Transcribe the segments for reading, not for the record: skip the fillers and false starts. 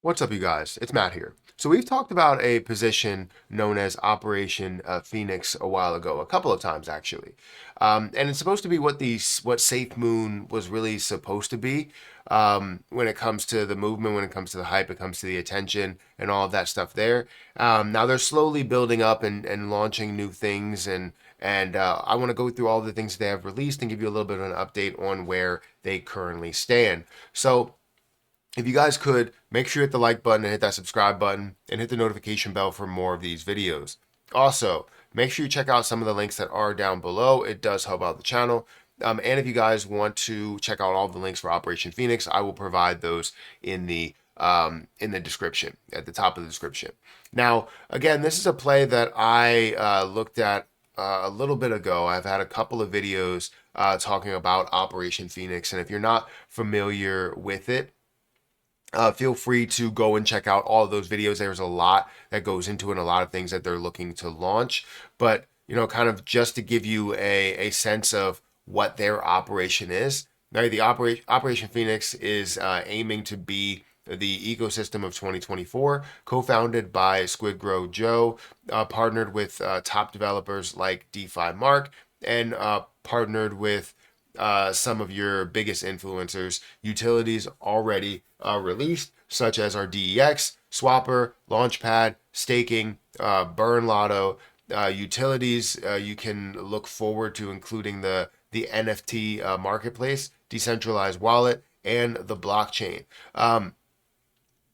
What's up, you guys? It's Matt here. So we've talked about a position known as Operation Phoenix a while ago, a couple of times actually, and it's supposed to be what Safe Moon was really supposed to be when it comes to the movement, when it comes to the hype, it comes to the attention and all of that stuff there. Now they're slowly building up and launching new things, and I want to go through all the things they have released and give you a little bit of an update on where they currently stand. So if you guys could, make sure you hit the like button and hit that subscribe button and hit the notification bell for more of these videos. Also, make sure you check out some of the links that are down below. It does help out the channel. And if you guys want to check out all the links for Operation Phoenix, I will provide those in the description, at the top of the description. Now, again, this is a play that I looked at a little bit ago. I've had a couple of videos talking about Operation Phoenix, and if you're not familiar with it, feel free to go and check out all of those videos. There's a lot that goes into it, a lot of things that they're looking to launch. But, kind of just to give you a sense of what their operation is. Now, the Operation Phoenix is aiming to be the ecosystem of 2024, co-founded by Squid Grow Joe, partnered with top developers like DeFi Mark, and partnered with some of your biggest influencers, utilities already released, such as our DEX, Swapper, Launchpad, Staking, Burn Lotto, utilities. You can look forward to including the NFT marketplace, decentralized wallet, and the blockchain.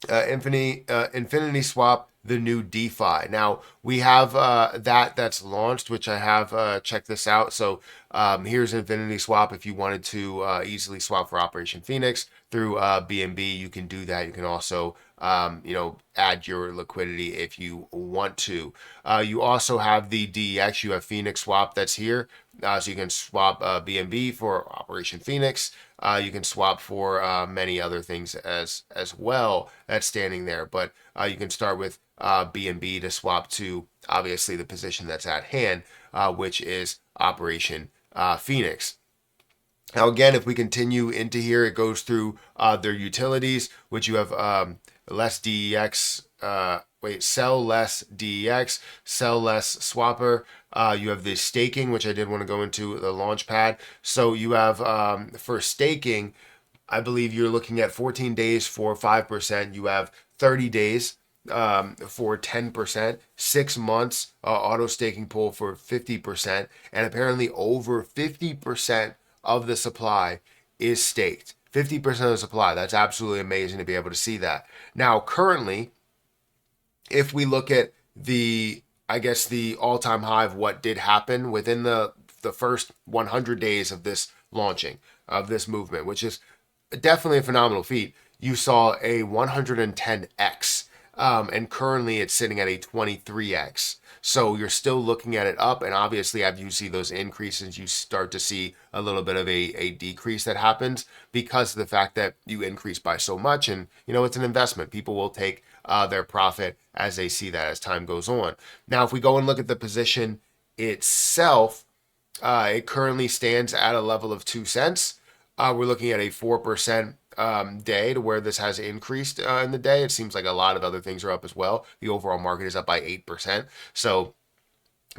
Infinity Swap, the new DeFi. Now we have that's launched, which I have checked this out. So here's Infinity Swap. If you wanted to easily swap for Operation Phoenix through BNB, you can do that. You can also add your liquidity if you want to. You also have the DEX. You have Phoenix Swap that's here. So you can swap BNB for Operation Phoenix. You can swap for many other things as well that's standing there. But you can start with BNB to swap to obviously the position that's at hand, which is Operation Phoenix. Now, again, if we continue into here, it goes through their utilities, which you have less DEX, sell less DEX, sell less Swapper. You have the staking, which I did want to go into, the Launchpad. So you have, for staking, I believe you're looking at 14 days for 5%. You have 30 days for 10%, 6 months auto staking pool for 50%, and apparently over 50% of the supply is staked. 50% of the supply. That's absolutely amazing to be able to see that. Now, currently, if we look at the all-time high of what did happen within the first 100 days of this launching, of this movement, which is definitely a phenomenal feat, you saw a 110x, and currently it's sitting at a 23x. So you're still looking at it up, and obviously as you see those increases, you start to see a little bit of a decrease that happens because of the fact that you increase by so much, and it's an investment. People will take their profit as they see that as time goes on. Now, if we go and look at the position itself, it currently stands at a level of 2 cents. We're looking at a 4% day to where this has increased in the day. It seems like a lot of other things are up as well. The overall market is up by 8%. So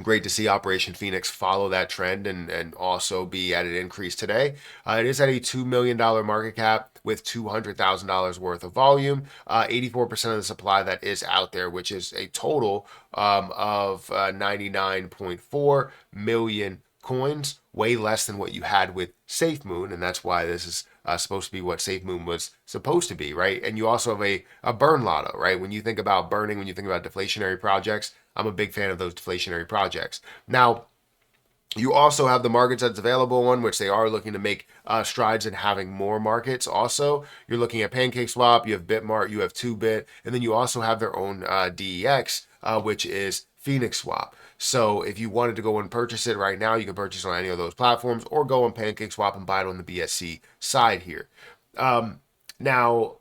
great to see Operation Phoenix follow that trend and also be at an increase today. It is at a $2 million market cap with $200,000 worth of volume, 84% of the supply that is out there, which is a total of 99.4 million coins, way less than what you had with SafeMoon, and that's why this is supposed to be what SafeMoon was supposed to be, right? And you also have a burn lotto, right? When you think about burning, when you think about deflationary projects, I'm a big fan of those deflationary projects. Now, you also have the markets that's available on, which they are looking to make strides in having more markets. Also, you're looking at PancakeSwap, you have Bitmart, you have 2Bit, and then you also have their own DEX, which is Phoenix Swap. So if you wanted to go and purchase it right now, you can purchase on any of those platforms or go on PancakeSwap and buy it on the BSC side here. Now,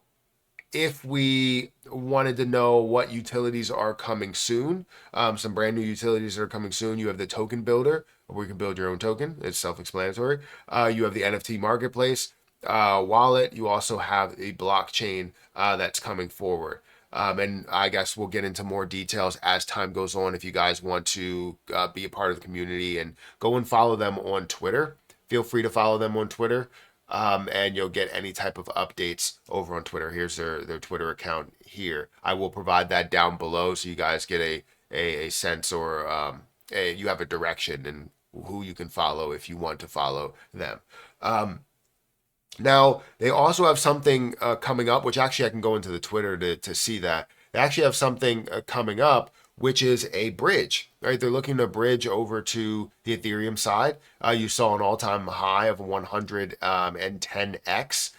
if we wanted to know what utilities are coming soon, some brand new utilities that are coming soon, you have the token builder, where you can build your own token. It's self-explanatory. You have the NFT marketplace. wallet, you also have a blockchain that's coming forward. And I guess we'll get into more details as time goes on. If you guys want to be a part of the community, and go and follow them on Twitter, feel free to follow them on Twitter. And you'll get any type of updates over on Twitter. Here's their Twitter account here. I will provide that down below so you guys get a sense, or you have a direction and who you can follow if you want to follow them. Now, they also have something coming up, which actually I can go into the Twitter to see that. They actually have something coming up, which is a bridge, right? They're looking to bridge over to the Ethereum side. You saw an all-time high of 110x,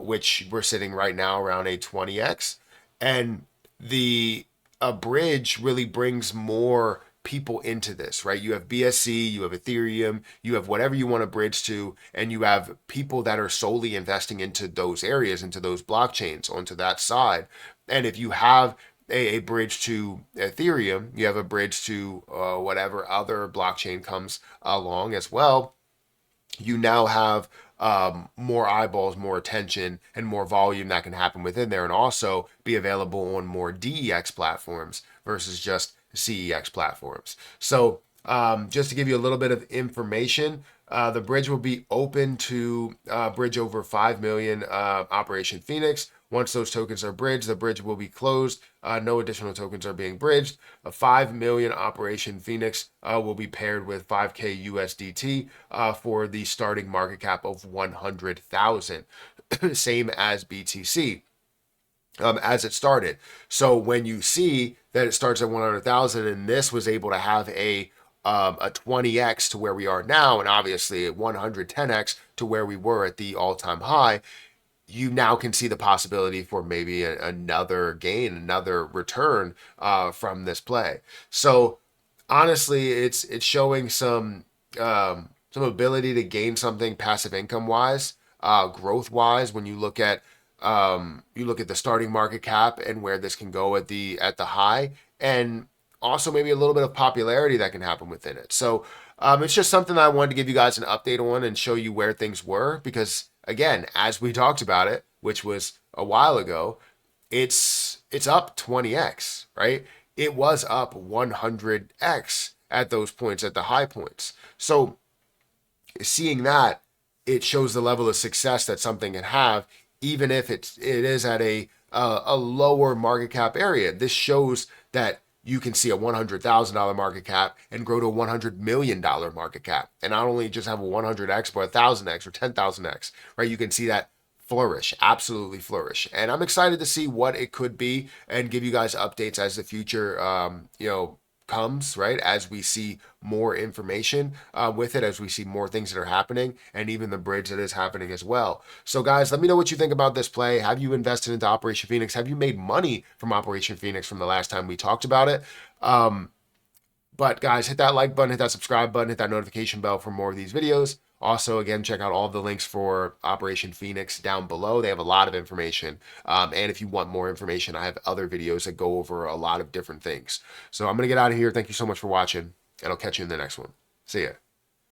which we're sitting right now around a 20x. And the a bridge really brings more people into this, right? You have BSC, you have Ethereum, you have whatever you want to bridge to, and you have people that are solely investing into those areas, into those blockchains, onto that side. And if you have a bridge to Ethereum, you have a bridge to whatever other blockchain comes along as well, you now have more eyeballs, more attention, and more volume that can happen within there, and also be available on more DEX platforms versus just CEX platforms. So just to give you a little bit of information, the bridge will be open to bridge over 5 million Operation Phoenix. Once those tokens are bridged, the bridge will be closed. No additional tokens are being bridged. A 5 million Operation Phoenix will be paired with 5K USDT for the starting market cap of 100,000, same as BTC. As it started. So when you see that it starts at 100,000 and this was able to have a 20x to where we are now, and obviously a 110x to where we were at the all-time high, you now can see the possibility for maybe another gain, another return from this play. So honestly, it's showing some ability to gain something passive income wise, growth wise. When you look at the starting market cap and where this can go at the high, and also maybe a little bit of popularity that can happen within it. So it's just something that I wanted to give you guys an update on and show you where things were, because again, as we talked about it, which was a while ago, it's up 20x, right? It was up 100x at those points, at the high points. So seeing that, it shows the level of success that something can have, even if it is at a lower market cap area. This shows that you can see a $100,000 market cap and grow to a $100 million market cap, and not only just have a 100x, but 1,000x or 10,000x, right? You can see that flourish, absolutely flourish. And I'm excited to see what it could be and give you guys updates as the future, comes, right? As we see more information with it, as we see more things that are happening, and even the bridge that is happening as well. So guys, let me know what you think about this play. Have you invested into Operation Phoenix? Have you made money from Operation Phoenix from the last time we talked about it? But guys, hit that like button, hit that subscribe button, hit that notification bell for more of these videos. Also, again, check out all of the links for Operation Phoenix down below. They have a lot of information. And if you want more information, I have other videos that go over a lot of different things. So I'm going to get out of here. Thank you so much for watching, and I'll catch you in the next one. See ya.